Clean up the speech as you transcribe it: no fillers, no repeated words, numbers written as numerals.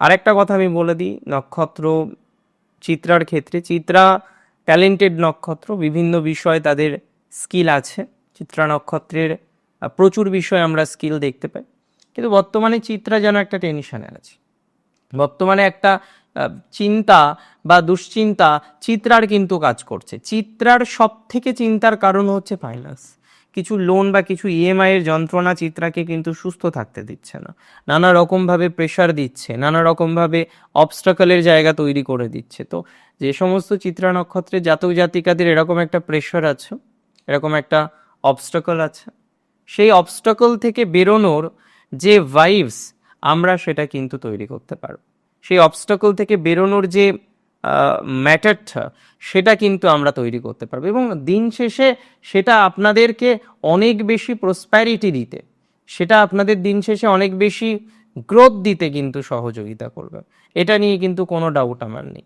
আরেকটা কথা আমি বলে দিই, নক্ষত্র চিত্রার ক্ষেত্রে, চিত্রা ট্যালেন্টেড নক্ষত্র, বিভিন্ন বিষয়ে তাদের স্কিল আছে। চিত্রা নক্ষত্রের প্রচুর বিষয়ে আমরা স্কিল দেখতে পাই, কিন্তু বর্তমানে চিত্রা যেন একটা টেনশনে আছে। বর্তমানে একটা চিন্তা বা দুশ্চিন্তা চিত্রার কিন্তু কাজ করছে। চিত্রার সব থেকে চিন্তার কারণ হচ্ছে ফাইন্যান্স। কিছু লোন বা কিছু ইএমআই এর যন্ত্রণা চিত্রাকে কিন্তু সুস্থ থাকতে দিচ্ছে না, নানা রকমভাবে প্রেশার দিচ্ছে, নানা রকমভাবে অবস্টাকলের জায়গা তৈরি করে দিচ্ছে। তো যে সমস্ত চিত্রা নক্ষত্রের জাতক জাতিকাদের এরকম একটা প্রেশার আছে, এরকম একটা অবস্টাকল আছে, সেই অবস্টাকল থেকে বেরোনোর যে ভাইবস আমরা সেটা কিন্তু তৈরি করতে পারবো। সেই অবস্টাকল থেকে বেরোনোর যে ম্যাটারটা, সেটা কিন্তু আমরা তৈরি করতে পারবো, এবং দিন শেষে সেটা আপনাদেরকে অনেক বেশি প্রসপ্যারিটি দিতে, সেটা আপনাদের দিন শেষে অনেক বেশি গ্রোথ দিতে কিন্তু সহযোগিতা করবে। এটা নিয়ে কিন্তু কোনো ডাউট আমার নেই।